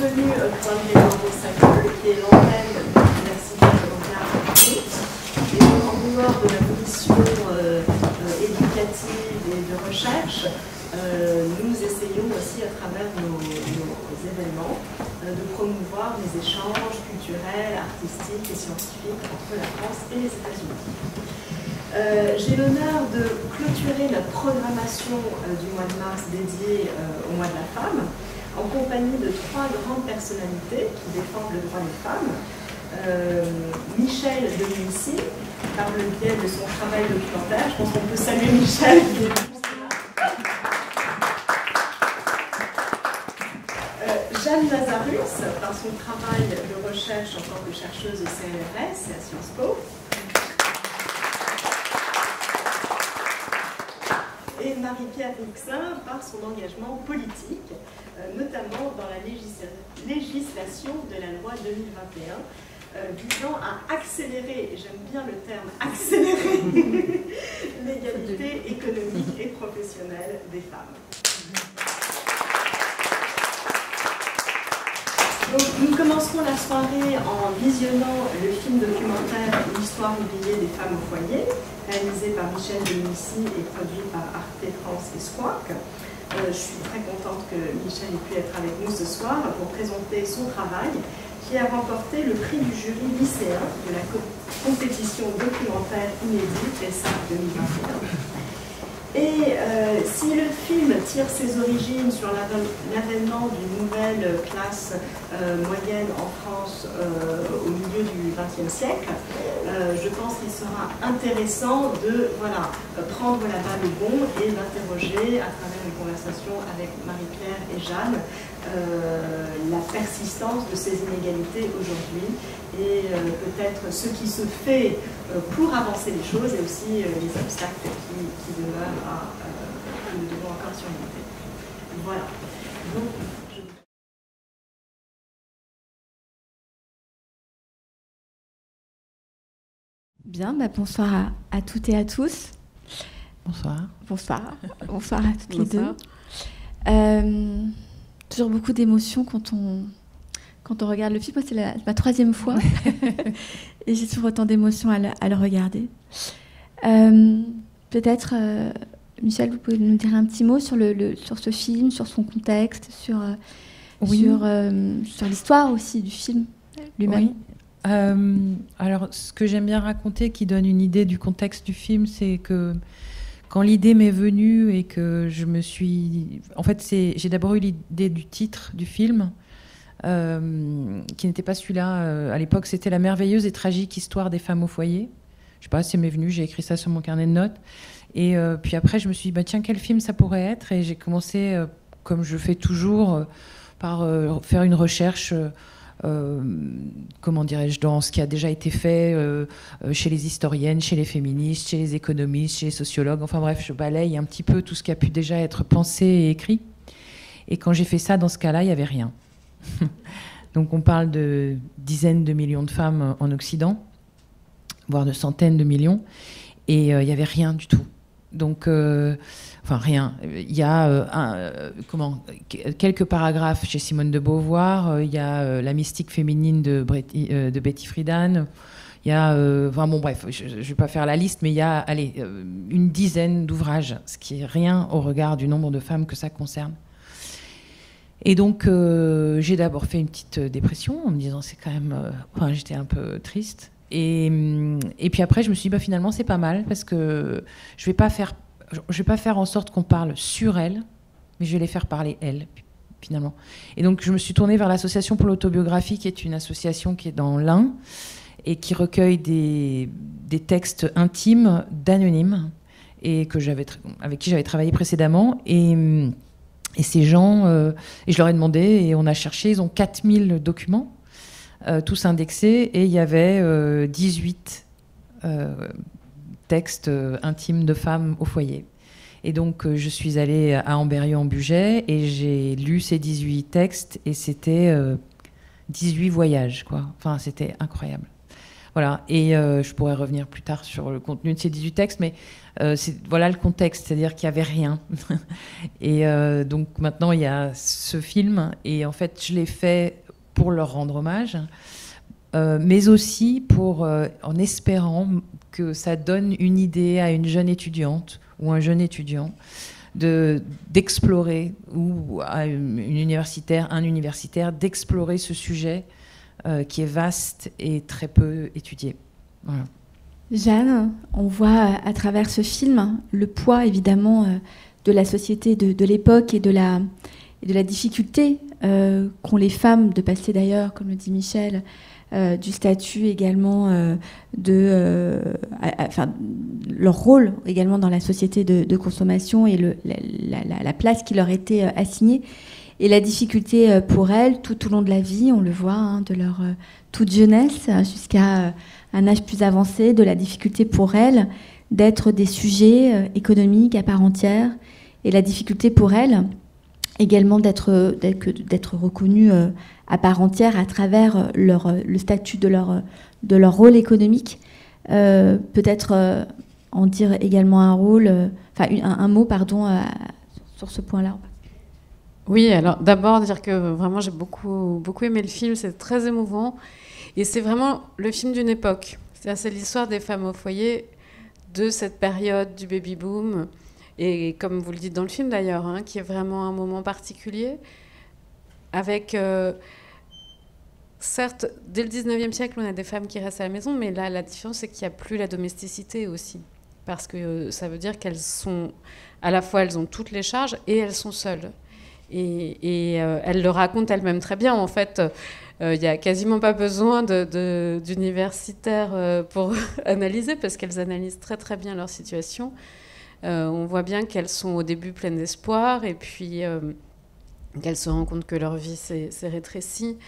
bienvenue au Grand Mémorial Sacre, qui est l'antenne de l'Université de et en dehors de la mission éducative et de recherche, nous essayons aussi à travers nos événements de promouvoir les échanges culturels, artistiques et scientifiques entre la France et les États-Unis. J'ai l'honneur de clôturer notre programmation du mois de mars dédiée au mois de la femme en compagnie de trois grandes personnalités qui défendent le droit des femmes. Michel Dominici, par le biais de son travail documentaire. Je pense qu'on peut saluer Michel. Jeanne Lazarus, par son travail de recherche en tant que chercheuse au CNRS et à Sciences Po. Et Marie-Pierre Rixin par son engagement politique, notamment dans la législation de la loi 2021, visant à accélérer, et j'aime bien le terme accélérer, l'égalité économique et professionnelle des femmes. Donc, nous commencerons la soirée en visionnant le film documentaire L'histoire oubliée des femmes au foyer, réalisé par Michel Dominici et produit par Arte France et Squawk. Je suis très contente que Michel ait pu être avec nous ce soir pour présenter son travail qui a remporté le prix du jury lycéen de la compétition documentaire inédite ESSA 2021. Et si le film tire ses origines sur l'avènement d'une nouvelle classe moyenne en France au milieu du XXe siècle, je pense qu'il sera intéressant de prendre la balle au bond et d'interroger à travers une conversation avec Marie-Pierre et Jeanne la persistance de ces inégalités aujourd'hui et peut-être ce qui se fait pour avancer les choses et aussi les obstacles qui demeurent que nous devons encore surmonter. Voilà. Donc, Bien, bonsoir à toutes et à tous. Bonsoir. Bonsoir. Bonsoir à toutes les deux. Toujours beaucoup d'émotions quand on regarde le film. Moi, c'est ma troisième fois et j'ai toujours autant d'émotions à le regarder. Peut-être, Michel, vous pouvez nous dire un petit mot sur ce film, sur son contexte, sur l'histoire aussi du film lui-même. Oui. Alors, ce que j'aime bien raconter, qui donne une idée du contexte du film, c'est que quand l'idée m'est venue et que je me suis... En fait, j'ai d'abord eu l'idée du titre du film, qui n'était pas celui-là. À l'époque, c'était La merveilleuse et tragique histoire des femmes au foyer. Je sais pas, c'est m'est venu, j'ai écrit ça sur mon carnet de notes. Et puis après, je me suis dit, tiens, quel film ça pourrait être ? Et j'ai commencé, comme je fais toujours, par faire une recherche... comment dirais-je, dans ce qui a déjà été fait chez les historiennes, chez les féministes, chez les économistes, chez les sociologues. Enfin bref, je balaye un petit peu tout ce qui a pu déjà être pensé et écrit. Et quand j'ai fait ça, dans ce cas-là, il n'y avait rien. Donc on parle de dizaines de millions de femmes en Occident, voire de centaines de millions, et il n'y avait rien du tout. Donc... Enfin, rien. Il y a quelques paragraphes chez Simone de Beauvoir. Il y a La mystique féminine de Betty Friedan. Il y a... bref, je ne vais pas faire la liste, mais il y a une dizaine d'ouvrages, ce qui est rien au regard du nombre de femmes que ça concerne. Et donc, j'ai d'abord fait une petite dépression en me disant, c'est quand même... j'étais un peu triste. Et puis après, je me suis dit, finalement, c'est pas mal, parce que je vais pas faire en sorte qu'on parle sur elle, mais je vais les faire parler elles, finalement. Et donc, je me suis tournée vers l'Association pour l'autobiographie, qui est une association qui est dans l'Ain et qui recueille des textes intimes d'anonymes et avec qui j'avais travaillé précédemment. Et ces gens, et je leur ai demandé, et on a cherché, ils ont 4000 documents, tous indexés, et il y avait 18 textes intimes de femmes au foyer. Et donc, je suis allée à Ambérieu-en-Bugey et j'ai lu ces 18 textes et c'était 18 voyages, quoi. Enfin, c'était incroyable. Voilà, et je pourrais revenir plus tard sur le contenu de ces 18 textes, mais voilà le contexte, c'est-à-dire qu'il n'y avait rien. Et donc maintenant, il y a ce film, et en fait, je l'ai fait pour leur rendre hommage, mais aussi en espérant que ça donne une idée à une jeune étudiante ou un jeune étudiant d'explorer, ou à un universitaire, d'explorer ce sujet qui est vaste et très peu étudié. Voilà. Jeanne, on voit à travers ce film le poids évidemment de la société de l'époque et de la difficulté qu'ont les femmes de passer d'ailleurs, comme le dit Michel, du statut également leur rôle également dans la société de consommation et la place qui leur était assignée. Et la difficulté pour elles, tout au long de la vie, on le voit, de leur toute jeunesse jusqu'à un âge plus avancé, de la difficulté pour elles d'être des sujets économiques à part entière, et la difficulté pour elles également d'être reconnues à part entière à travers le statut de leur rôle économique. Peut-être en dire également un mot sur ce point-là. Oui, alors d'abord dire que vraiment j'ai beaucoup aimé le film, c'est très émouvant et c'est vraiment le film d'une époque. C'est l'histoire des femmes au foyer de cette période du baby-boom et comme vous le dites dans le film d'ailleurs, qui est vraiment un moment particulier avec, certes, dès le 19e siècle, on a des femmes qui restent à la maison, mais là la différence c'est qu'il n'y a plus la domesticité aussi parce que ça veut dire qu'elles sont, à la fois elles ont toutes les charges et elles sont seules. Et elle le raconte elle-même très bien. En fait, il n'y a quasiment pas besoin d'universitaires pour analyser, parce qu'elles analysent très très bien leur situation. On voit bien qu'elles sont au début pleines d'espoir, et puis qu'elles se rendent compte que leur vie s'est rétrécie,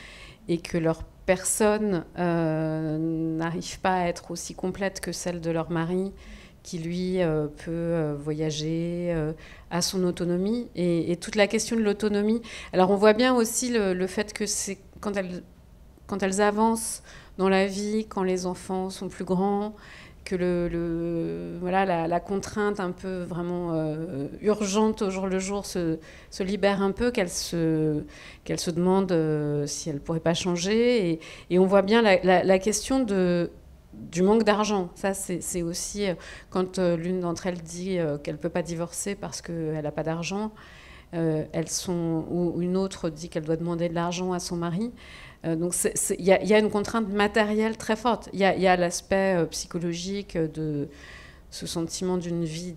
et que leur personne n'arrive pas à être aussi complète que celle de leur mari, qui lui peut voyager à son autonomie. Et toute la question de l'autonomie. Alors on voit bien aussi le fait que c'est quand elles avancent dans la vie, quand les enfants sont plus grands, que la contrainte un peu vraiment urgente au jour le jour se libère un peu, qu'elles se demandent si elles ne pourraient pas changer. Et on voit bien la question du manque d'argent. Ça, c'est aussi quand l'une d'entre elles dit qu'elle ne peut pas divorcer parce qu'elle n'a pas d'argent, ou une autre dit qu'elle doit demander de l'argent à son mari. Donc il y a une contrainte matérielle très forte. Il y a l'aspect psychologique de ce sentiment d'une vie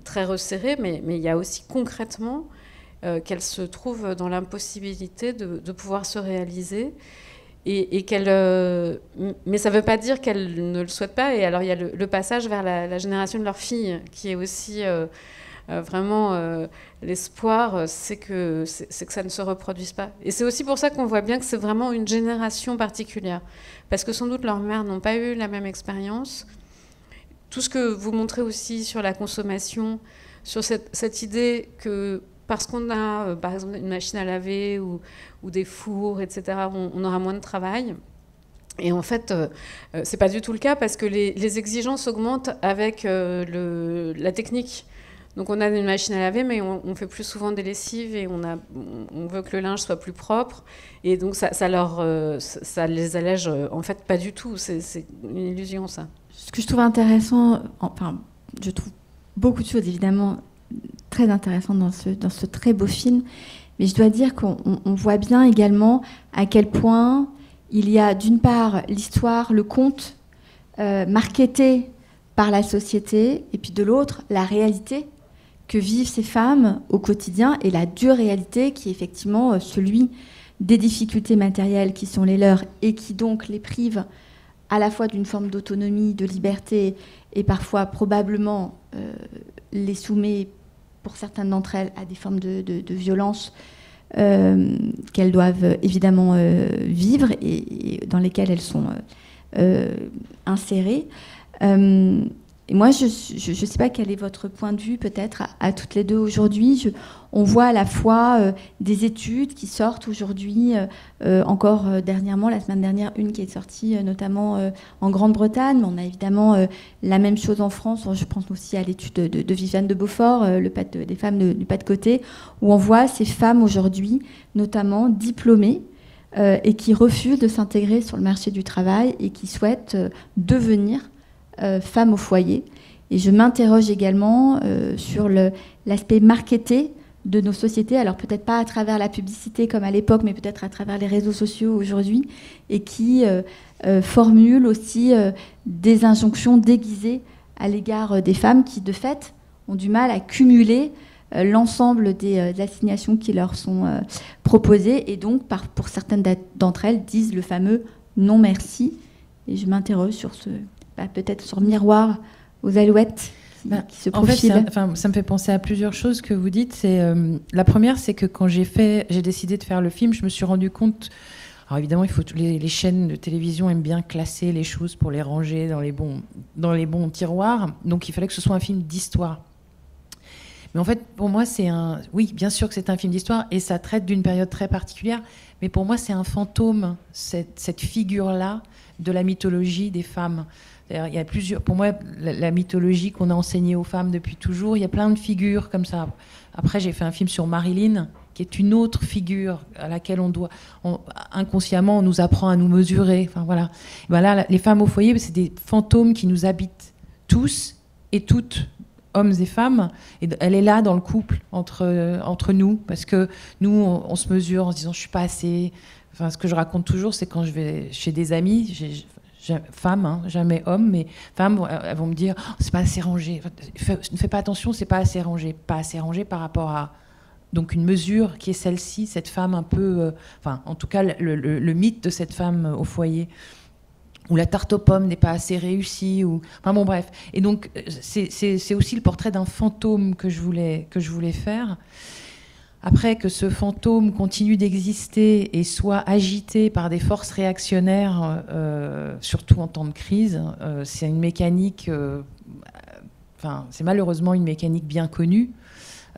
très resserrée, mais il y a aussi concrètement qu'elle se trouve dans l'impossibilité de pouvoir se réaliser. Et mais ça ne veut pas dire qu'elle ne le souhaite pas. Et alors il y a le passage vers la génération de leur fille, qui est aussi vraiment l'espoir, c'est que ça ne se reproduise pas. Et c'est aussi pour ça qu'on voit bien que c'est vraiment une génération particulière, parce que sans doute leurs mères n'ont pas eu la même expérience. Tout ce que vous montrez aussi sur la consommation, sur cette idée que parce qu'on a, par exemple, une machine à laver ou des fours, etc., on aura moins de travail. Et en fait, c'est pas du tout le cas, parce que les exigences augmentent avec la technique. Donc on a une machine à laver, mais on fait plus souvent des lessives et on veut que le linge soit plus propre. Et donc ça les allège, en fait, pas du tout. C'est une illusion, ça. Ce que je trouve intéressant, je trouve beaucoup de choses, évidemment, très intéressantes dans ce très beau film, mais je dois dire qu'on voit bien également à quel point il y a d'une part l'histoire, le conte marketé par la société, et puis de l'autre la réalité que vivent ces femmes au quotidien, et la dure réalité qui est effectivement celui des difficultés matérielles qui sont les leurs et qui donc les privent à la fois d'une forme d'autonomie, de liberté, et parfois probablement les soumet pour certaines d'entre elles à des formes de violence qu'elles doivent évidemment vivre et dans lesquelles elles sont insérées. Et moi, je ne sais pas quel est votre point de vue, peut-être, à toutes les deux aujourd'hui. On voit à la fois des études qui sortent aujourd'hui, encore dernièrement, la semaine dernière, une qui est sortie notamment en Grande-Bretagne. Mais on a évidemment la même chose en France. Je pense aussi à l'étude de Viviane de Beaufort, des femmes du pas de côté, où on voit ces femmes aujourd'hui, notamment diplômées, et qui refusent de s'intégrer sur le marché du travail et qui souhaitent devenir femmes au foyer. Et je m'interroge également sur l'aspect marketé de nos sociétés, alors peut-être pas à travers la publicité comme à l'époque, mais peut-être à travers les réseaux sociaux aujourd'hui, et qui formulent aussi des injonctions déguisées à l'égard des femmes qui, de fait, ont du mal à cumuler l'ensemble des assignations qui leur sont proposées, et donc, pour certaines d'entre elles, disent le fameux « non merci ». Et je m'interroge sur peut-être sur miroir aux alouettes qui se profilent. En fait, ça me fait penser à plusieurs choses que vous dites. La première, c'est que quand j'ai décidé de faire le film, je me suis rendu compte... Alors évidemment, les chaînes de télévision aiment bien classer les choses pour les ranger dans les bons tiroirs. Donc il fallait que ce soit un film d'histoire. Mais en fait, pour moi, oui, bien sûr que c'est un film d'histoire et ça traite d'une période très particulière. Mais pour moi, c'est un fantôme, cette figure-là de la mythologie des femmes. Il y a pour moi, la mythologie qu'on a enseignée aux femmes depuis toujours, il y a plein de figures comme ça. Après, j'ai fait un film sur Marilyn, qui est une autre figure à laquelle inconsciemment, on nous apprend à nous mesurer. Enfin, voilà. Et ben là, les femmes au foyer, c'est des fantômes qui nous habitent tous et toutes, hommes et femmes. Et elle est là dans le couple entre nous, parce que nous, on se mesure en se disant, je suis pas assez... Enfin, ce que je raconte toujours, c'est quand je vais chez des amis, femmes, hein, jamais hommes, mais femmes, elles vont me dire oh, c'est pas assez rangé. Ne fais pas attention, c'est pas assez rangé. Pas assez rangé par rapport à donc une mesure qui est celle-ci, cette femme un peu... en tout cas, le mythe de cette femme au foyer, où la tarte aux pommes n'est pas assez réussie. Enfin bon, bref. Et donc, c'est aussi le portrait d'un fantôme que je voulais faire. Après, que ce fantôme continue d'exister et soit agité par des forces réactionnaires, surtout en temps de crise, c'est une mécanique... c'est malheureusement une mécanique bien connue.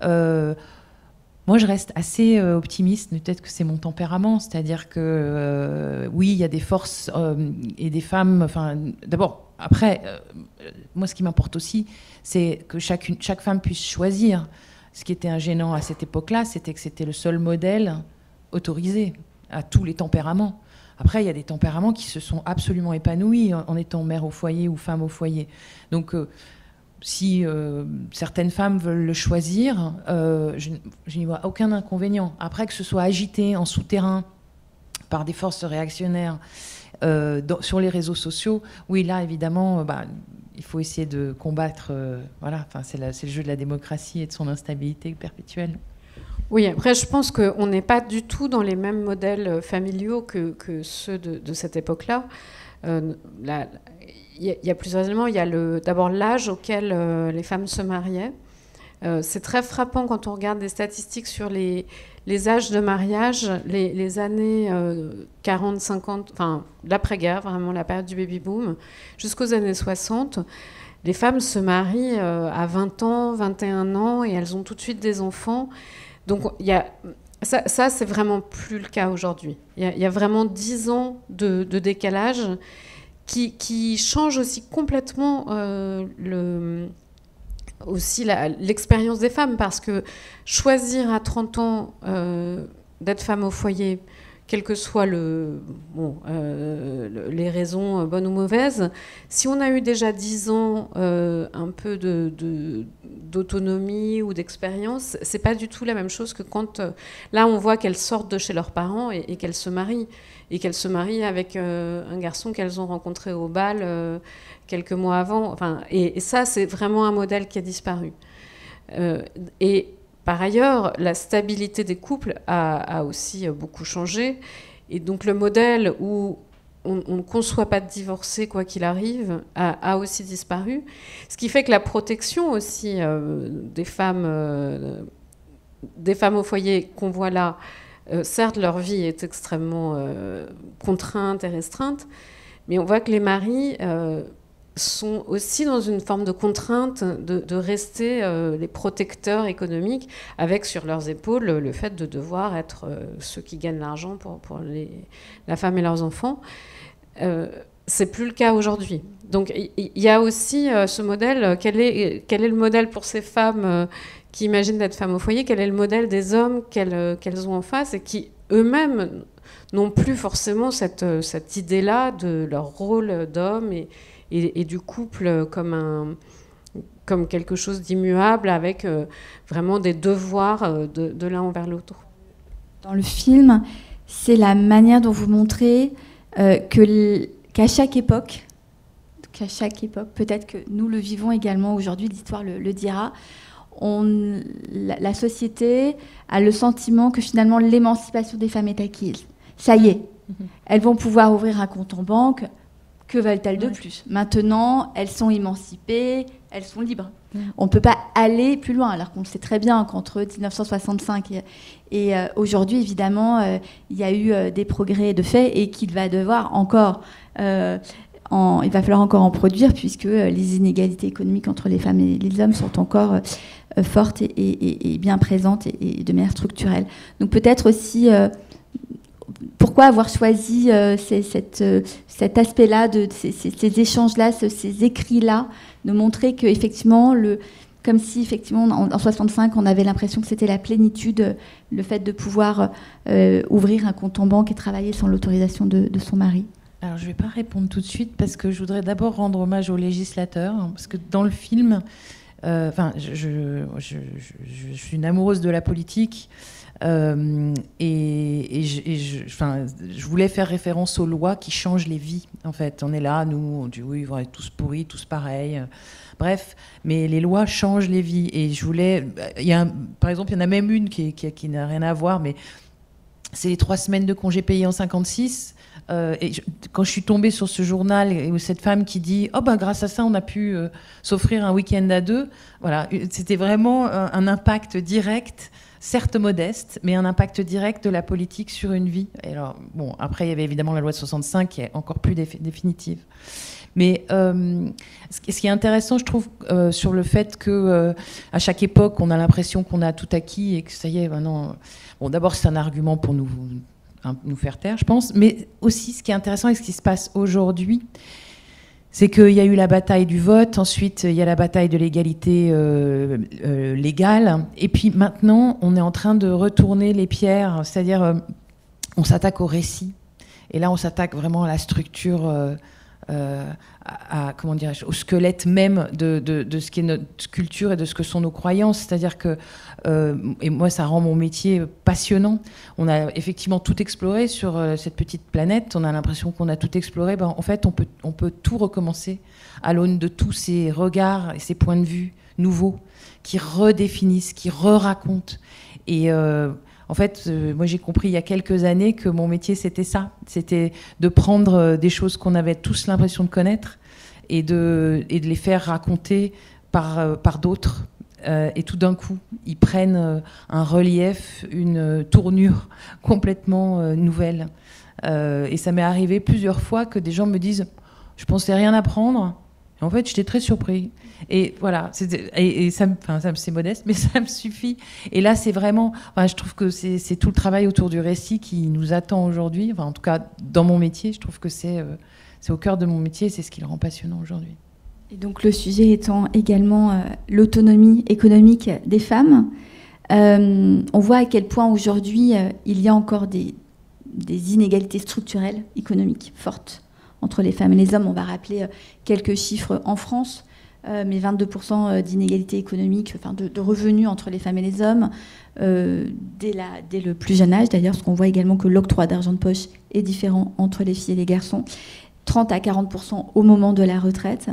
Moi, je reste assez optimiste, mais peut-être que c'est mon tempérament. C'est-à-dire que, oui, il y a des forces et des femmes... D'abord, après, moi, ce qui m'importe aussi, c'est que chaque femme puisse choisir. Ce qui était gênant à cette époque-là, c'était que c'était le seul modèle autorisé à tous les tempéraments. Après, il y a des tempéraments qui se sont absolument épanouis en étant mère au foyer ou femme au foyer. Donc, si certaines femmes veulent le choisir, je n'y vois aucun inconvénient. Après, que ce soit agité en souterrain par des forces réactionnaires sur les réseaux sociaux, oui, là, évidemment... il faut essayer de combattre, c'est le jeu de la démocratie et de son instabilité perpétuelle. Oui, après, je pense qu'on n'est pas du tout dans les mêmes modèles familiaux que ceux de cette époque-là. Il y a plusieurs éléments. Il y a d'abord l'âge auquel les femmes se mariaient. C'est très frappant quand on regarde des statistiques sur les âges de mariage, les années 40, 50, enfin l'après-guerre, vraiment la période du baby-boom, jusqu'aux années 60. Les femmes se marient à 20 ans, 21 ans, et elles ont tout de suite des enfants. Donc ça c'est vraiment plus le cas aujourd'hui. Il y a vraiment 10 ans de décalage qui change aussi complètement aussi l'expérience des femmes, parce que choisir à 30 ans d'être femme au foyer, quelles que soient les raisons bonnes ou mauvaises, si on a eu déjà 10 ans un peu d'autonomie ou d'expérience, c'est pas du tout la même chose que quand là on voit qu'elles sortent de chez leurs parents et qu'elles se marient, avec un garçon qu'elles ont rencontré au bal quelques mois avant. Et ça, c'est vraiment un modèle qui a disparu. Et par ailleurs, la stabilité des couples a aussi beaucoup changé. Et donc le modèle où on ne conçoit pas de divorcer quoi qu'il arrive a aussi disparu. Ce qui fait que la protection aussi des femmes au foyer qu'on voit là, certes leur vie est extrêmement contrainte et restreinte, mais on voit que les maris sont aussi dans une forme de contrainte de rester les protecteurs économiques, avec sur leurs épaules le fait de devoir être ceux qui gagnent l'argent pour la femme et leurs enfants. C'est plus le cas aujourd'hui. Donc il y a aussi ce modèle. Quel est le modèle pour ces femmes qui imaginent d'être femmes au foyer? Quel est le modèle des hommes qu'elles ont en face et qui eux-mêmes n'ont plus forcément cette idée-là de leur rôle d'homme et du couple comme quelque chose d'immuable, avec vraiment des devoirs de l'un envers l'autre. Dans le film, c'est la manière dont vous montrez qu'à chaque époque, peut-être que nous le vivons également aujourd'hui, l'histoire le dira, la société a le sentiment que finalement l'émancipation des femmes est acquise. Ça y est, elles vont pouvoir ouvrir un compte en banque. Que veulent-elles de plus? Maintenant, elles sont émancipées, elles sont libres. On ne peut pas aller plus loin, alors qu'on sait très bien qu'entre 1965 et aujourd'hui, évidemment, il y a eu des progrès de fait et qu'il va devoir encore... il va falloir encore en produire, puisque les inégalités économiques entre les femmes et les hommes sont encore fortes et bien présentes et de manière structurelle. Donc peut-être aussi... pourquoi avoir choisi cet aspect-là, ces échanges-là, ces écrits-là, de montrer qu'effectivement, comme si effectivement en 65, on avait l'impression que c'était la plénitude, le fait de pouvoir ouvrir un compte en banque et travailler sans l'autorisation de son mari. Alors je ne vais pas répondre tout de suite parce que je voudrais d'abord rendre hommage aux législateurs, parce que dans le film, je suis une amoureuse de la politique. Je voulais faire référence aux lois qui changent les vies. En fait, on est là, nous, on dit oui, ils vont être tous pourris, tous pareils. Bref, mais les lois changent les vies. Et je voulais, par exemple, il y en a même une qui n'a rien à voir, mais c'est les 3 semaines de congés payés en 56. Quand je suis tombée sur ce journal et cette femme qui dit grâce à ça on a pu s'offrir un week-end à 2, voilà, c'était vraiment un impact direct, certes modeste, mais un impact direct de la politique sur une vie. Et alors, bon, après il y avait évidemment la loi de 65 qui est encore plus définitive. Mais ce qui est intéressant, je trouve, sur le fait que à chaque époque on a l'impression qu'on a tout acquis et que ça y est, maintenant. Bon, d'abord c'est un argument pour nous faire taire, je pense. Mais aussi, ce qui est intéressant et ce qui se passe aujourd'hui, c'est qu'il y a eu la bataille du vote, ensuite il y a la bataille de l'égalité légale, et puis maintenant, on est en train de retourner les pierres, c'est-à-dire on s'attaque au récit, et là on s'attaque vraiment à la structure, comment dirais-je, au squelette même de ce qui est notre culture et de ce que sont nos croyances. C'est-à-dire que, et moi ça rend mon métier passionnant, on a effectivement tout exploré sur cette petite planète, on a l'impression qu'on a tout exploré, en fait on peut tout recommencer à l'aune de tous ces regards et ces points de vue nouveaux qui redéfinissent, qui re-racontent. Et en fait, moi j'ai compris il y a quelques années que mon métier c'était ça, c'était de prendre des choses qu'on avait tous l'impression de connaître et de les faire raconter par d'autres. Et tout d'un coup, ils prennent un relief, une tournure complètement nouvelle. Et ça m'est arrivé plusieurs fois que des gens me disent « je pensais rien apprendre ». En fait, j'étais très surpris. Et voilà, c'est modeste, mais ça me suffit. Et là, c'est vraiment... je trouve que c'est tout le travail autour du récit qui nous attend aujourd'hui. En tout cas, dans mon métier, je trouve que c'est au cœur de mon métier et c'est ce qui le rend passionnant aujourd'hui. Et donc, le sujet étant également l'autonomie économique des femmes. On voit à quel point aujourd'hui, il y a encore des inégalités structurelles économiques fortes entre les femmes et les hommes. On va rappeler quelques chiffres en France, mais 22% d'inégalités économiques, de revenus entre les femmes et les hommes, dès le plus jeune âge d'ailleurs, parce qu'on voit également que l'octroi d'argent de poche est différent entre les filles et les garçons, 30 à 40% au moment de la retraite.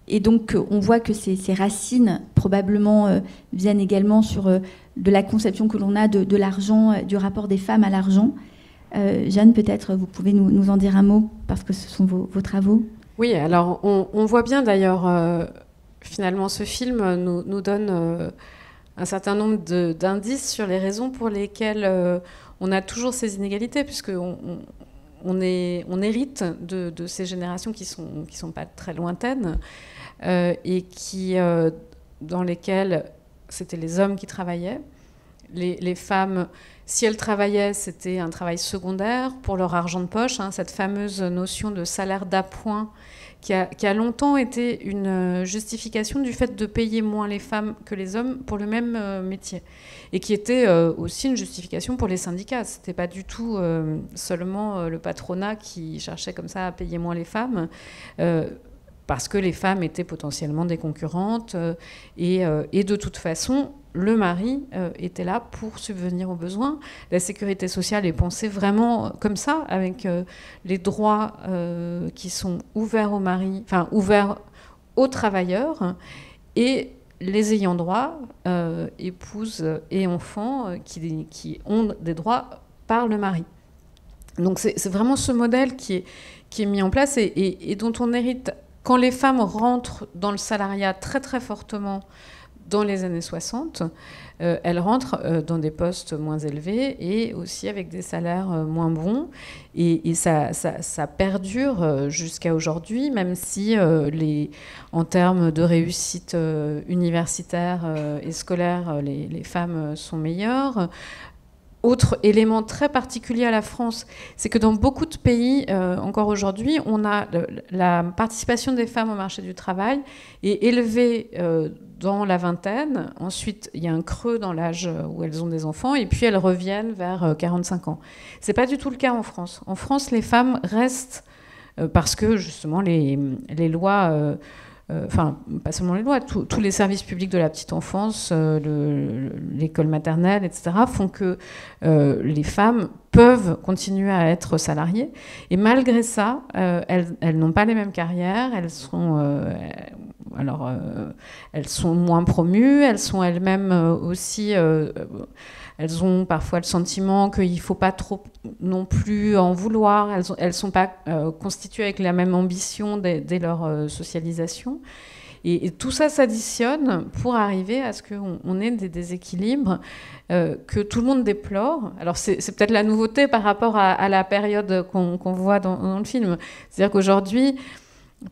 Et donc on voit que ces racines probablement viennent également sur de la conception que l'on a de l'argent, du rapport des femmes à l'argent. Jeanne, peut-être vous pouvez nous en dire un mot, parce que ce sont vos travaux. Oui, alors on voit bien d'ailleurs, finalement ce film nous donne un certain nombre d'indices sur les raisons pour lesquelles on a toujours ces inégalités, puisque on hérite de ces générations qui sont pas très lointaines et dans lesquelles c'était les hommes qui travaillaient. Les femmes, si elles travaillaient, c'était un travail secondaire pour leur argent de poche, cette fameuse notion de salaire d'appoint qui a longtemps été une justification du fait de payer moins les femmes que les hommes pour le même métier. Et qui était aussi une justification pour les syndicats. Ce n'était pas du tout seulement le patronat qui cherchait comme ça à payer moins les femmes, parce que les femmes étaient potentiellement des concurrentes. Et de toute façon, le mari était là pour subvenir aux besoins. La sécurité sociale est pensée vraiment comme ça, avec les droits qui sont ouverts au mari, enfin ouverts aux travailleurs, et les ayants droit, épouses et enfants, qui ont des droits par le mari. Donc c'est vraiment ce modèle qui est mis en place et dont on hérite quand les femmes rentrent dans le salariat très très fortement dans les années 60, elles rentrent dans des postes moins élevés et aussi avec des salaires moins bons. Et ça perdure jusqu'à aujourd'hui, même si en termes de réussite universitaire et scolaire, les femmes sont meilleures. Autre élément très particulier à la France, c'est que dans beaucoup de pays, encore aujourd'hui, on a la participation des femmes au marché du travail est élevée dans la vingtaine. Ensuite, il y a un creux dans l'âge où elles ont des enfants, et puis elles reviennent vers 45 ans. C'est pas du tout le cas en France. En France, les femmes restent, parce que justement les lois... Enfin, pas seulement les lois, tous les services publics de la petite enfance, l'école maternelle, etc., font que les femmes peuvent continuer à être salariées. Et malgré ça, elles n'ont pas les mêmes carrières, elles sont moins promues, elles sont elles-mêmes aussi... elles ont parfois le sentiment qu'il ne faut pas trop non plus en vouloir. Elles ne sont pas constituées avec la même ambition dès leur socialisation. Et tout ça s'additionne pour arriver à ce qu'on ait des déséquilibres que tout le monde déplore. Alors c'est peut-être la nouveauté par rapport à la période qu'on voit dans le film. C'est-à-dire qu'aujourd'hui...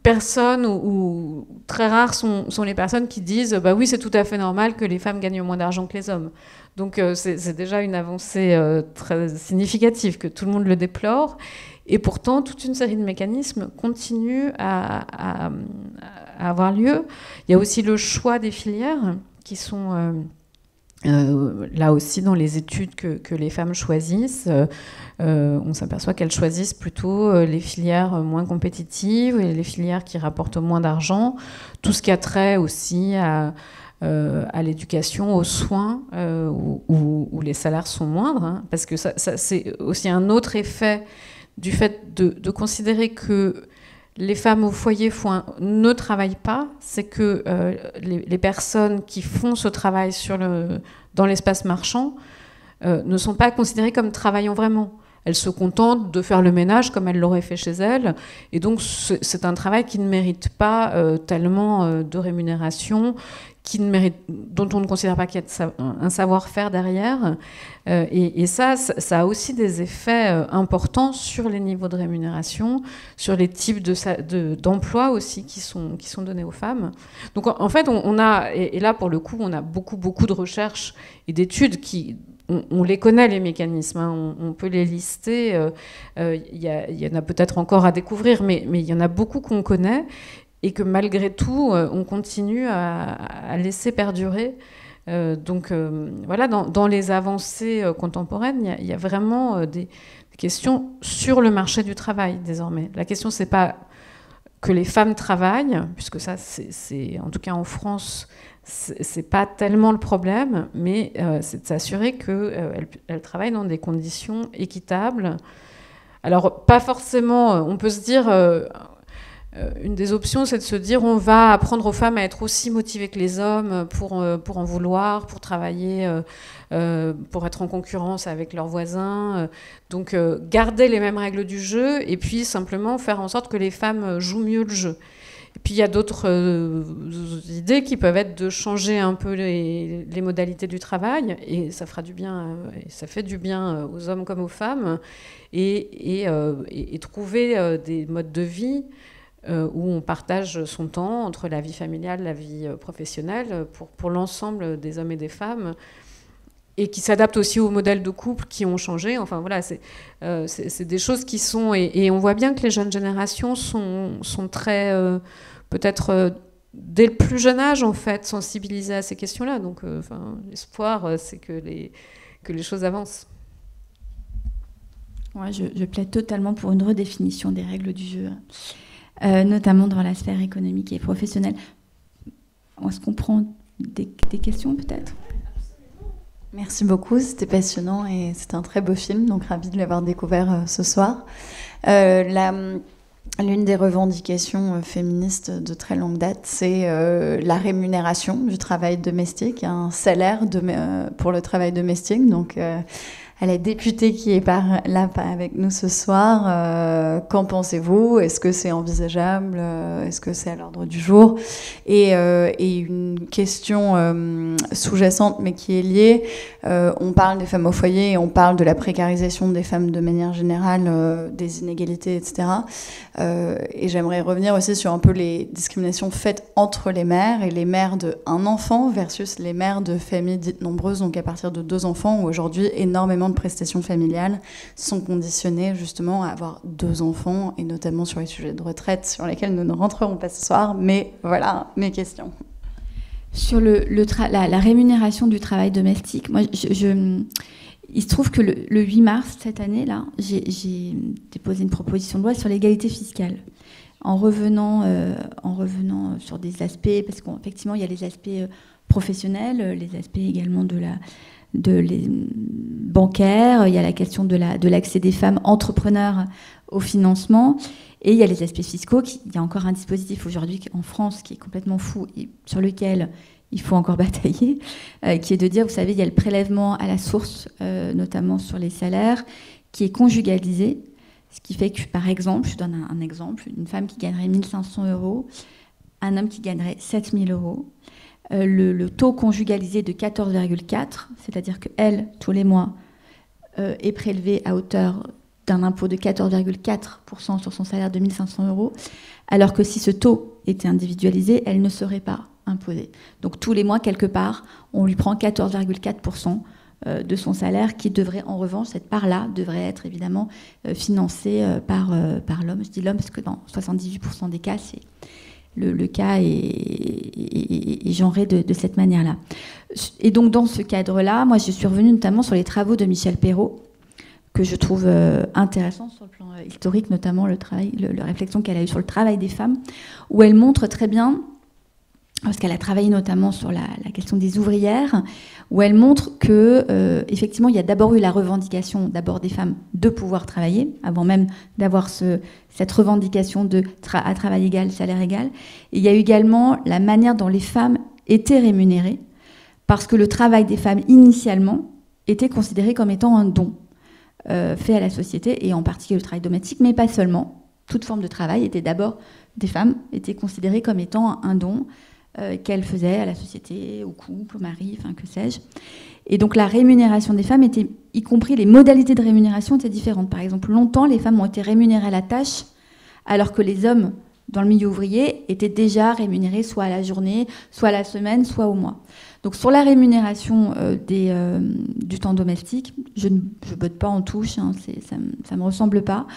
Personne ou très rares sont les personnes qui disent bah oui, c'est tout à fait normal que les femmes gagnent moins d'argent que les hommes. Donc c'est déjà une avancée très significative que tout le monde le déplore. Et pourtant, toute une série de mécanismes continuent à avoir lieu. Il y a aussi le choix des filières qui sont... là aussi, dans les études que les femmes choisissent, on s'aperçoit qu'elles choisissent plutôt les filières moins compétitives et les filières qui rapportent moins d'argent. Tout ce qui a trait aussi à l'éducation, aux soins, où les salaires sont moindres. Parce que ça c'est aussi un autre effet du fait de considérer que les femmes au foyer ne travaillent pas, c'est que les personnes qui font ce travail dans l'espace marchand ne sont pas considérées comme travaillant vraiment. Elles se contentent de faire le ménage comme elles l'auraient fait chez elles. Et donc, c'est un travail qui ne mérite pas tellement de rémunération, dont on ne considère pas qu'il y ait un savoir-faire derrière. Et ça a aussi des effets importants sur les niveaux de rémunération, sur les types d'emplois aussi qui sont donnés aux femmes. Donc en fait, on a, et là pour le coup, on a beaucoup de recherches et d'études qui... On les connaît, les mécanismes, on peut les lister. Il y en a peut-être encore à découvrir, mais il y en a beaucoup qu'on connaît et que malgré tout, on continue à laisser perdurer. Donc voilà, dans les avancées contemporaines, il y a vraiment des questions sur le marché du travail désormais. La question, c'est pas que les femmes travaillent, puisque ça, c'est en tout cas en France, c'est pas tellement le problème, mais c'est de s'assurer qu'elles travaillent dans des conditions équitables. Alors, pas forcément, on peut se dire... une des options, c'est de se dire on va apprendre aux femmes à être aussi motivées que les hommes pour en vouloir, pour travailler, pour être en concurrence avec leurs voisins. Donc garder les mêmes règles du jeu et puis simplement faire en sorte que les femmes jouent mieux le jeu. Et puis il y a d'autres idées qui peuvent être de changer un peu les modalités du travail, et ça fera du bien, et ça fait du bien aux hommes comme aux femmes, et trouver des modes de vie où on partage son temps entre la vie familiale, la vie professionnelle, pour l'ensemble des hommes et des femmes, et qui s'adaptent aussi aux modèles de couple qui ont changé. Enfin voilà, c'est des choses qui sont... Et on voit bien que les jeunes générations sont très... peut-être dès le plus jeune âge, en fait, sensibilisées à ces questions-là. Donc l'espoir, c'est que les choses avancent. Ouais, je plaide totalement pour une redéfinition des règles du jeu, notamment dans la sphère économique et professionnelle. Est-ce qu'on prend des questions, peut-être ? Merci beaucoup, c'était passionnant et c'était un très beau film, donc ravie de l'avoir découvert ce soir. L'une des revendications féministes de très longue date, c'est la rémunération du travail domestique, un salaire pour le travail domestique. Donc, à la députée qui est là avec nous ce soir, qu'en pensez-vous ? Est-ce que c'est envisageable ? Est-ce que c'est à l'ordre du jour ? Et une question sous-jacente, mais qui est liée, on parle des femmes au foyer, et on parle de la précarisation des femmes de manière générale, des inégalités, etc. Et j'aimerais revenir aussi sur un peu les discriminations faites entre les mères, et les mères d'un enfant versus les mères de familles dites nombreuses, donc à partir de 2 enfants, où aujourd'hui énormément de prestations familiales sont conditionnées justement à avoir 2 enfants, et notamment sur les sujets de retraite sur lesquels nous ne rentrerons pas ce soir, mais voilà mes questions. Sur la rémunération du travail domestique, moi, il se trouve que le 8 mars cette année-là, j'ai déposé une proposition de loi sur l'égalité fiscale, en revenant sur des aspects, parce qu'effectivement il y a les aspects professionnels, les aspects également les bancaires, il y a la question de l'accès des femmes entrepreneurs au financement, et il y a les aspects fiscaux. Il y a encore un dispositif aujourd'hui en France qui est complètement fou et sur lequel il faut encore batailler, qui est de dire, vous savez, il y a le prélèvement à la source, notamment sur les salaires, qui est conjugalisé, ce qui fait que, par exemple, je donne un exemple, une femme qui gagnerait 1 500 €, un homme qui gagnerait 7 000 €, le taux conjugalisé de 14,4, c'est-à-dire qu'elle, tous les mois, est prélevée à hauteur d'un impôt de 14,4% sur son salaire de 1 500 €, alors que si ce taux était individualisé, elle ne serait pas imposée. Donc tous les mois, quelque part, on lui prend 14,4% de son salaire, qui devrait, en revanche, cette part-là devrait être évidemment financée par l'homme. Je dis l'homme parce que dans 78% des cas, le cas est genré de cette manière-là. Et donc dans ce cadre-là, moi je suis revenue notamment sur les travaux de Michel Perrault, que je trouve intéressant sur le plan historique, notamment la réflexion qu'elle a eue sur le travail des femmes, où elle montre très bien, parce qu'elle a travaillé notamment sur la question des ouvrières, où elle montre que effectivement il y a d'abord eu la revendication des femmes de pouvoir travailler, avant même d'avoir cette revendication à travail égal, salaire égal. Et il y a eu également la manière dont les femmes étaient rémunérées, parce que le travail des femmes initialement était considéré comme étant un don fait à la société, et en particulier le travail domestique, mais pas seulement. Toute forme de travail était d'abord, des femmes étaient considérées comme étant un don qu'elles faisaient à la société, au couple, au mari, enfin que sais-je. Et donc la rémunération des femmes était, y compris les modalités de rémunération étaient différentes. Par exemple, longtemps, les femmes ont été rémunérées à la tâche, alors que les hommes, dans le milieu ouvrier, étaient déjà rémunérés soit à la journée, soit à la semaine, soit au mois. Donc sur la rémunération du temps domestique, je ne botte pas en touche, hein, ça me ressemble pas.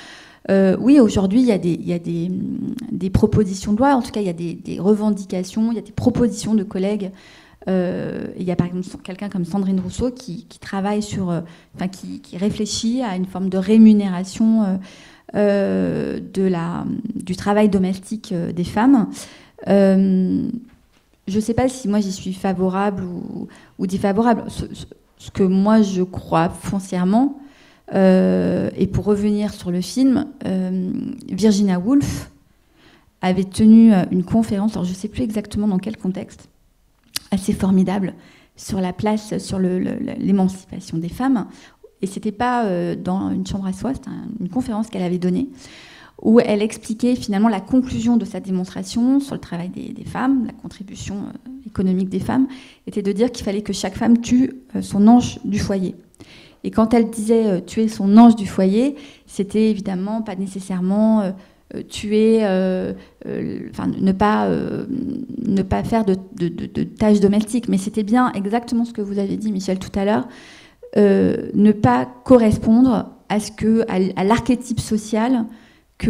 Oui, aujourd'hui, il y a des propositions de loi, en tout cas, il y a des revendications, il y a des propositions de collègues. Il y a par exemple quelqu'un comme Sandrine Rousseau qui travaille qui réfléchit à une forme de rémunération du travail domestique des femmes. Je ne sais pas si moi j'y suis favorable ou défavorable. Ce que moi je crois foncièrement, et pour revenir sur le film, Virginia Woolf avait tenu une conférence, alors je ne sais plus exactement dans quel contexte, assez formidable, sur la place, sur l'émancipation des femmes. Et ce n'était pas dans une chambre à soi, c'était une conférence qu'elle avait donnée, où elle expliquait finalement la conclusion de sa démonstration sur le travail des femmes, la contribution économique des femmes, était de dire qu'il fallait que chaque femme tue son ange du foyer. Et quand elle disait tuer son ange du foyer, c'était évidemment pas nécessairement tuer, ne pas faire de tâches domestiques, mais c'était bien exactement ce que vous avez dit, Michel, tout à l'heure, ne pas correspondre à l'archétype social qui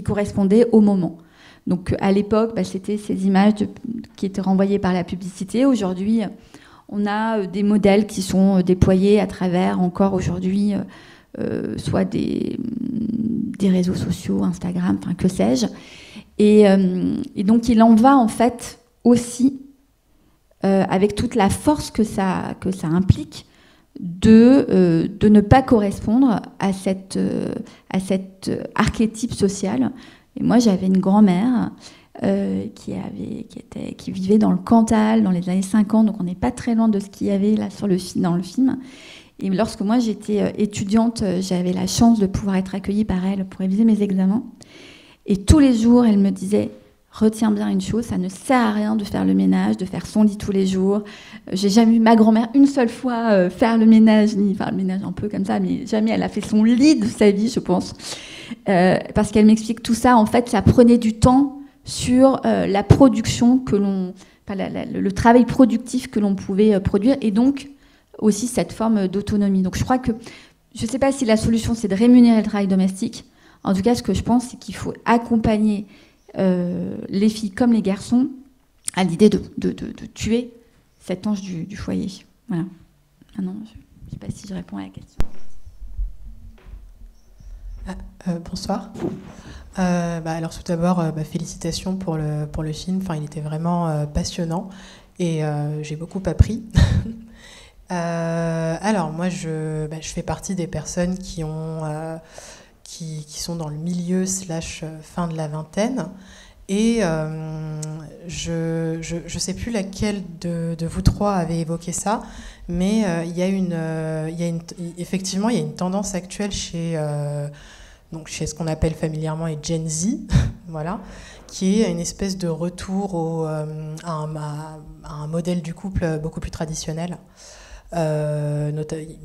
correspondait au moment. Donc à l'époque, c'était ces images qui étaient renvoyées par la publicité. Aujourd'hui, on a des modèles qui sont déployés à travers encore aujourd'hui soit des réseaux sociaux, Instagram, enfin que sais-je. Et donc il en va en fait aussi avec toute la force que ça implique de ne pas correspondre à cet archétype social. Et moi, j'avais une grand-mère qui vivait dans le Cantal dans les années 50, donc on n'est pas très loin de ce qu'il y avait là dans le film. Et lorsque moi j'étais étudiante, j'avais la chance de pouvoir être accueillie par elle pour réviser mes examens. Et tous les jours, elle me disait: retiens bien une chose, ça ne sert à rien de faire le ménage, de faire son lit tous les jours. J'ai jamais vu ma grand-mère une seule fois faire le ménage, le ménage un peu comme ça, mais jamais elle a fait son lit de sa vie, je pense. Parce qu'elle m'explique tout ça, en fait, ça prenait du temps sur la production le travail productif que l'on pouvait produire, et donc aussi cette forme d'autonomie. Donc je crois que, je ne sais pas si la solution c'est de rémunérer le travail domestique. En tout cas, ce que je pense, c'est qu'il faut accompagner les filles comme les garçons à l'idée de tuer cet ange du foyer. Voilà. Non, je ne sais pas si je réponds à la question. Bonsoir. Alors tout d'abord, félicitations pour le film. Enfin, il était vraiment passionnant et j'ai beaucoup appris. Alors moi, je fais partie des personnes qui sont dans le milieu / fin de la vingtaine. Et je sais plus laquelle de vous trois avait évoqué ça, mais effectivement, il y a une tendance actuelle chez ce qu'on appelle familièrement les Gen Z, voilà, qui est une espèce de retour à un modèle du couple beaucoup plus traditionnel. Il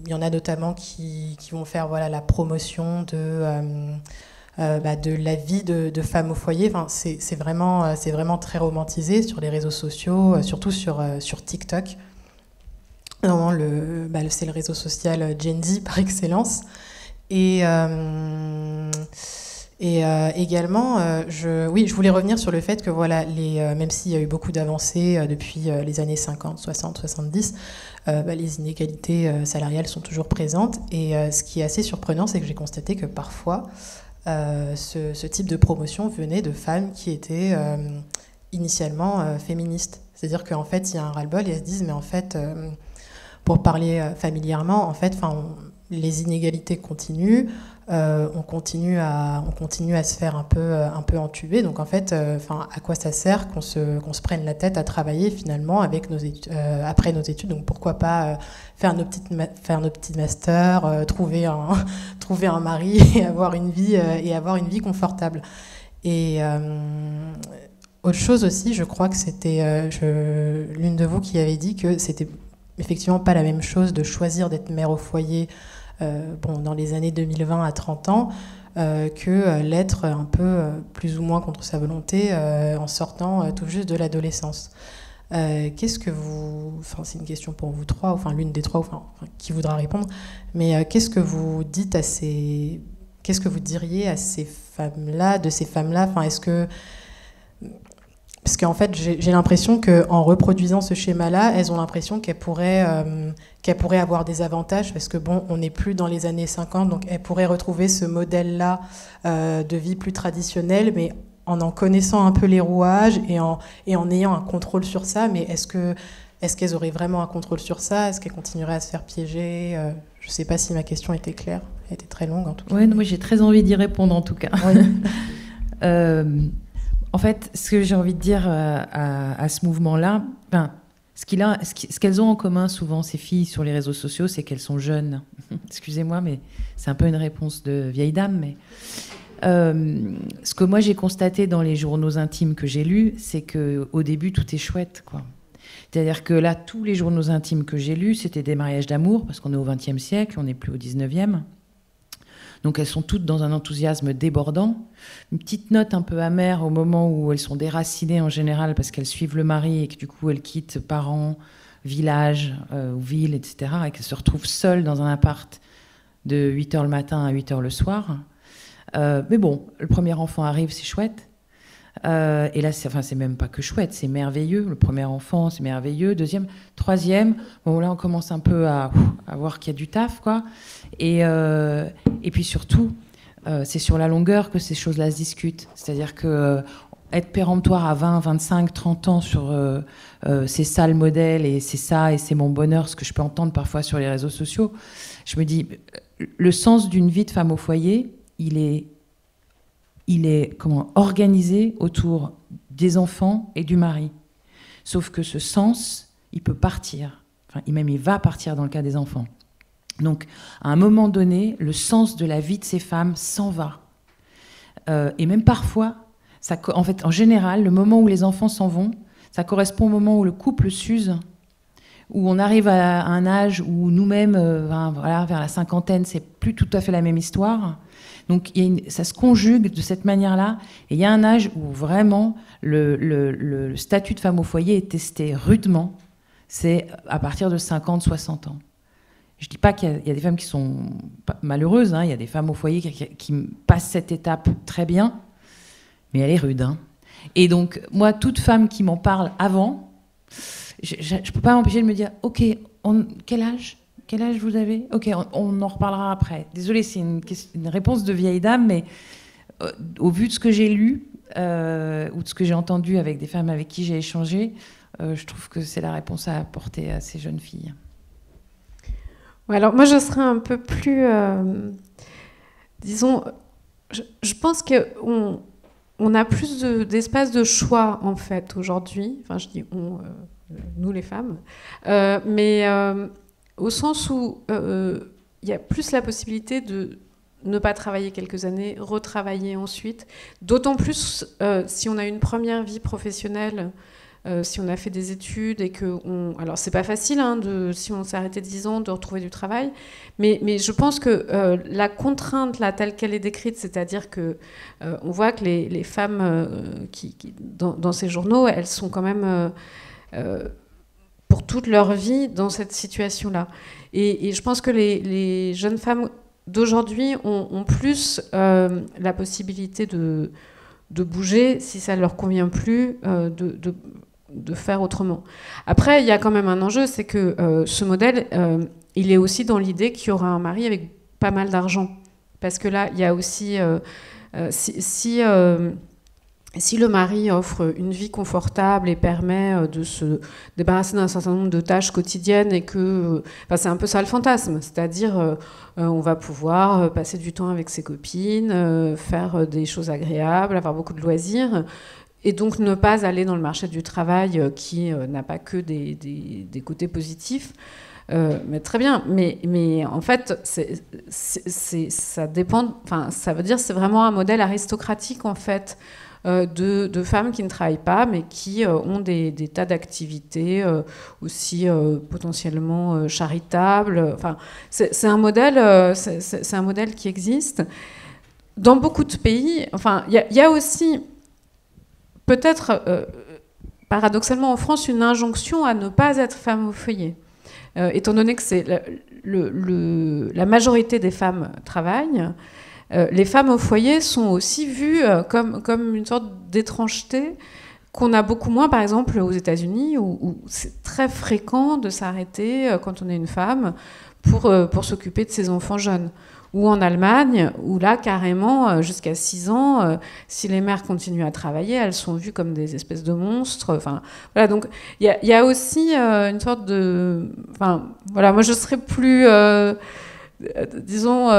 y en a notamment qui vont faire la promotion de la vie de femmes au foyer. Enfin, c'est vraiment très romantisé sur les réseaux sociaux, surtout sur TikTok. Non, c'est le réseau social Gen Z par excellence. Et également, je voulais revenir sur le fait que même s'il y a eu beaucoup d'avancées depuis les années 50, 60, 70, les inégalités salariales sont toujours présentes. Et ce qui est assez surprenant, c'est que j'ai constaté que parfois, ce type de promotion venait de femmes qui étaient initialement féministes. C'est-à-dire qu'en fait, il y a un ras-le-bol et elles se disent, mais en fait, pour parler familièrement, en fait, les inégalités continuent, on continue à se faire un peu entuber. Donc en fait, à quoi ça sert qu'on se prenne la tête à travailler finalement avec après nos études? Donc pourquoi pas faire nos petits masters, trouver un mari et avoir une vie confortable. Et autre chose aussi, je crois que c'était l'une de vous qui avait dit que c'était effectivement pas la même chose de choisir d'être mère au foyer dans les années 2020 à 30 ans que l'être un peu plus ou moins contre sa volonté en sortant tout juste de l'adolescence. Qu'est-ce que vous... Enfin, c'est une question pour vous trois, enfin l'une des trois, qui voudra répondre, mais qu'est-ce que vous dites qu'est-ce que vous diriez à ces femmes-là, de ces femmes-là? Enfin, est-ce que... Parce qu'en fait, j'ai l'impression qu'en reproduisant ce schéma-là, elles ont l'impression qu'elles pourraient avoir des avantages, parce que on n'est plus dans les années 50, donc elles pourraient retrouver ce modèle-là de vie plus traditionnel, mais en connaissant un peu les rouages et en ayant un contrôle sur ça. Mais est-ce qu'elles auraient vraiment un contrôle sur ça? Est-ce qu'elles continueraient à se faire piéger? Je ne sais pas si ma question était claire. Elle était très longue, en tout cas. Oui, moi j'ai très envie d'y répondre, en tout cas. Oui. En fait, ce que j'ai envie de dire à ce mouvement-là, Ce qu'elles ont en commun souvent, ces filles sur les réseaux sociaux, c'est qu'elles sont jeunes. Excusez-moi, mais c'est un peu une réponse de vieille dame. Mais ce que moi j'ai constaté dans les journaux intimes que j'ai lus, c'est qu'au début tout est chouette, quoi. C'est-à-dire que là, tous les journaux intimes que j'ai lus, c'était des mariages d'amour, parce qu'on est au XXe siècle, on n'est plus au XIXe. Donc elles sont toutes dans un enthousiasme débordant. Une petite note un peu amère au moment où elles sont déracinées en général parce qu'elles suivent le mari et que du coup elles quittent parents, village ou ville, etc. et qu'elles se retrouvent seules dans un appart de 8h le matin à 8h le soir. Mais bon, le premier enfant arrive, c'est chouette. Et là, c'est même pas que chouette, c'est merveilleux. Le premier enfant, c'est merveilleux. Deuxième, troisième, bon là on commence un peu à voir qu'il y a du taf, quoi. Et puis surtout, c'est sur la longueur que ces choses-là se discutent. C'est-à-dire que être péremptoire à 20, 25, 30 ans sur c'est ça le modèle et c'est ça et c'est mon bonheur, ce que je peux entendre parfois sur les réseaux sociaux, je me dis, le sens d'une vie de femme au foyer, il est organisé autour des enfants et du mari. Sauf que ce sens, il peut partir. Enfin, il va partir dans le cas des enfants. Donc, à un moment donné, le sens de la vie de ces femmes s'en va. Et même parfois, en fait, en général, le moment où les enfants s'en vont, ça correspond au moment où le couple s'use, où on arrive à un âge où nous-mêmes, vers la cinquantaine, c'est plus tout à fait la même histoire. Donc ça se conjugue de cette manière-là. Et il y a un âge où vraiment le statut de femme au foyer est testé rudement. C'est à partir de 50, 60 ans. Je ne dis pas qu'il y a des femmes qui sont malheureuses. Hein. Il y a des femmes au foyer qui passent cette étape très bien. Mais elle est rude. Hein. Et donc, moi, toute femme qui m'en parle avant, je ne peux pas m'empêcher de me dire, OK, quel âge ? Quel âge vous avez ? OK, on en reparlera après. Désolée, c'est une réponse de vieille dame, mais au vu de ce que j'ai lu ou de ce que j'ai entendu avec des femmes avec qui j'ai échangé, je trouve que c'est la réponse à apporter à ces jeunes filles. Ouais, alors moi, je serais un peu plus... disons, je pense qu'on a plus d'espace de choix, en fait, aujourd'hui. Enfin, je dis nous, les femmes. Mais... au sens où il y a plus la possibilité de ne pas travailler quelques années, retravailler ensuite. D'autant plus si on a une première vie professionnelle, si on a fait des études et que... Alors, c'est pas facile, hein, si on s'est arrêté 10 ans, de retrouver du travail. Mais je pense que la contrainte, là, telle qu'elle est décrite, c'est-à-dire que on voit que les femmes dans ces journaux, elles sont quand même... pour toute leur vie dans cette situation-là. Et je pense que les jeunes femmes d'aujourd'hui ont plus la possibilité de bouger, si ça ne leur convient plus, de faire autrement. Après, il y a quand même un enjeu, c'est que ce modèle, il est aussi dans l'idée qu'il y aura un mari avec pas mal d'argent. Parce que là, il y a aussi... Si le mari offre une vie confortable et permet de se débarrasser d'un certain nombre de tâches quotidiennes et que... c'est un peu ça le fantasme, c'est-à-dire on va pouvoir passer du temps avec ses copines, faire des choses agréables, avoir beaucoup de loisirs, et donc ne pas aller dans le marché du travail qui n'a pas que des côtés positifs. Mais très bien, mais en fait, ça dépend... Enfin, ça veut dire c'est vraiment un modèle aristocratique, en fait, de femmes qui ne travaillent pas, mais qui ont des tas d'activités aussi potentiellement charitables. Enfin, c'est un modèle qui existe. Dans beaucoup de pays, enfin, il y a aussi, peut-être, paradoxalement en France, une injonction à ne pas être femme au foyer. Étant donné que la majorité des femmes travaillent, les femmes au foyer sont aussi vues comme une sorte d'étrangeté qu'on a beaucoup moins, par exemple, aux États-Unis, où c'est très fréquent de s'arrêter quand on est une femme pour s'occuper de ses enfants jeunes. Ou en Allemagne, où là, carrément, jusqu'à 6 ans, si les mères continuent à travailler, elles sont vues comme des espèces de monstres. Enfin, voilà, donc il y a aussi une sorte de... Enfin, voilà, moi je serais plus, disons,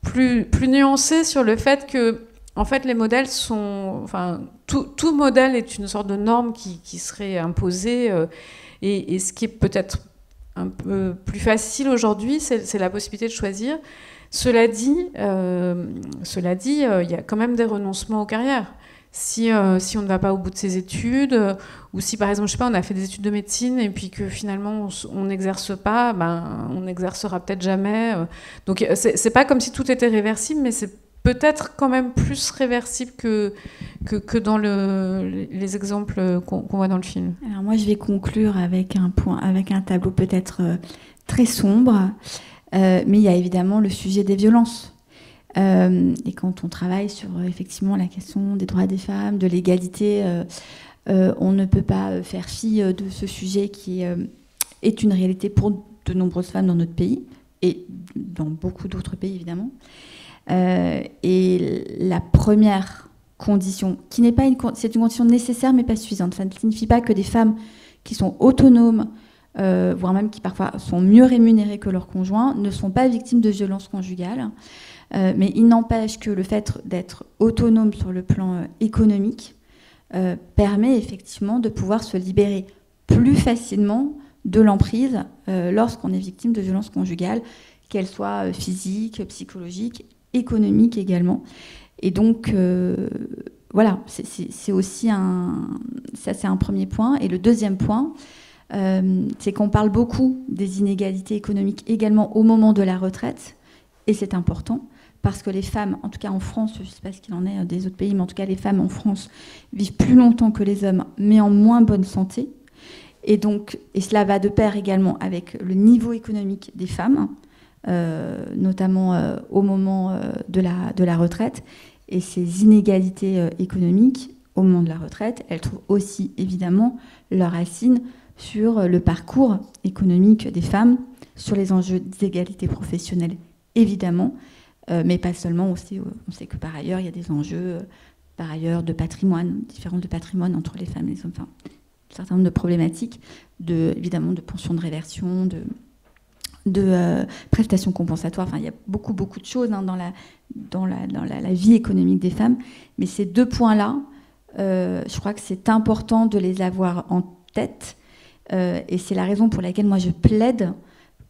plus nuancée sur le fait que, en fait, les modèles sont... Enfin, tout modèle est une sorte de norme qui serait imposée. Et ce qui est peut-être un peu plus facile aujourd'hui, c'est la possibilité de choisir. Cela dit, il y a quand même des renoncements aux carrières. Si on ne va pas au bout de ses études, ou si par exemple, je sais pas, on a fait des études de médecine et puis que finalement on n'exerce pas, on n'exercera peut-être jamais. Donc c'est pas comme si tout était réversible, mais c'est peut-être quand même plus réversible que dans les exemples qu'on voit dans le film. Alors moi, je vais conclure avec un tableau peut-être très sombre, mais il y a évidemment le sujet des violences. Et quand on travaille sur effectivement la question des droits des femmes, de l'égalité, on ne peut pas faire fi de ce sujet qui est une réalité pour de nombreuses femmes dans notre pays et dans beaucoup d'autres pays évidemment. Et la première condition, qui n'est pas c'est une condition nécessaire mais pas suffisante. Ça ne signifie pas que des femmes qui sont autonomes, voire même qui parfois sont mieux rémunérées que leurs conjoints, ne sont pas victimes de violences conjugales. Mais il n'empêche que le fait d'être autonome sur le plan économique permet effectivement de pouvoir se libérer plus facilement de l'emprise lorsqu'on est victime de violences conjugales, qu'elles soient physiques, psychologiques, économiques également. Et donc, voilà, c'est aussi ça c'est un premier point. Et le deuxième point, c'est qu'on parle beaucoup des inégalités économiques également au moment de la retraite, et c'est important. Parce que les femmes, en tout cas en France, je ne sais pas ce qu'il en est des autres pays, mais en tout cas les femmes en France vivent plus longtemps que les hommes, mais en moins bonne santé. Et cela va de pair également avec le niveau économique des femmes, notamment au moment de la retraite. Et ces inégalités économiques au moment de la retraite, elles trouvent aussi évidemment leur racine sur le parcours économique des femmes, sur les enjeux d'égalité professionnelle évidemment, mais pas seulement. Aussi, on sait que par ailleurs, il y a des enjeux par ailleurs de patrimoine, différents de patrimoine entre les femmes et les hommes. Enfin, un certain nombre de problématiques, évidemment de pensions de réversion, de prestations compensatoires. Enfin, il y a beaucoup de choses dans la vie économique des femmes. Mais ces deux points-là, je crois que c'est important de les avoir en tête. Et c'est la raison pour laquelle moi je plaide.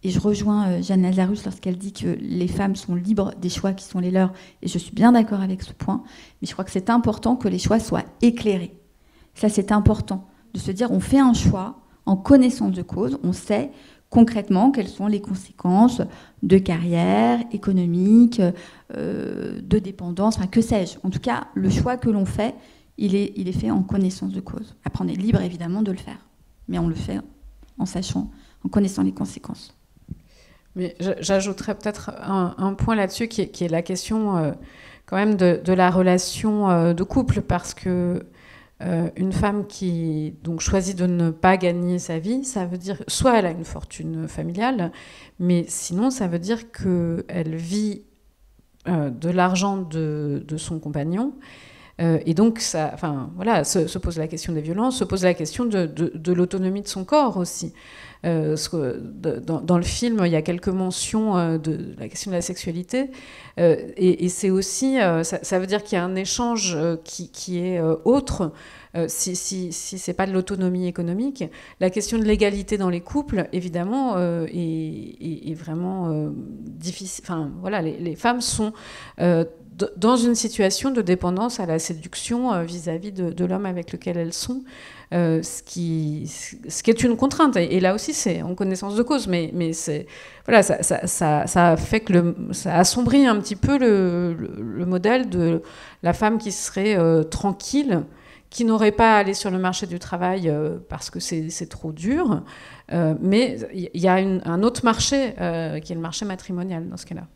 Et je rejoins Jeanne Lazarus lorsqu'elle dit que les femmes sont libres des choix qui sont les leurs. Et je suis bien d'accord avec ce point. Mais je crois que c'est important que les choix soient éclairés. Ça, c'est important. De se dire, on fait un choix en connaissance de cause. On sait concrètement quelles sont les conséquences de carrière, économique, de dépendance, enfin, que sais-je. En tout cas, le choix que l'on fait, il est fait en connaissance de cause. Après, on est libre, évidemment, de le faire. Mais on le fait en sachant, en connaissant les conséquences. Mais j'ajouterais peut-être un point là-dessus qui est la question quand même de la relation de couple, parce que une femme qui donc choisit de ne pas gagner sa vie, ça veut dire soit elle a une fortune familiale, mais sinon ça veut dire qu'elle vit de l'argent de son compagnon. Et donc, se pose la question des violences, se pose la question de l'autonomie de son corps aussi. Dans le film, il y a quelques mentions de la question de la sexualité. Et c'est aussi, ça veut dire qu'il y a un échange qui est autre. Si c'est pas de l'autonomie économique, la question de l'égalité dans les couples, évidemment, est vraiment difficile. Enfin, voilà, les femmes sont dans une situation de dépendance à la séduction vis-à-vis de l'homme avec lequel elles sont, ce qui est une contrainte. Et là aussi, c'est en connaissance de cause, mais c'est, voilà, ça fait que ça assombrit un petit peu le modèle de la femme qui serait tranquille, qui n'aurait pas à aller sur le marché du travail parce que c'est trop dur. Mais il y a un autre marché qui est le marché matrimonial dans ce cas-là.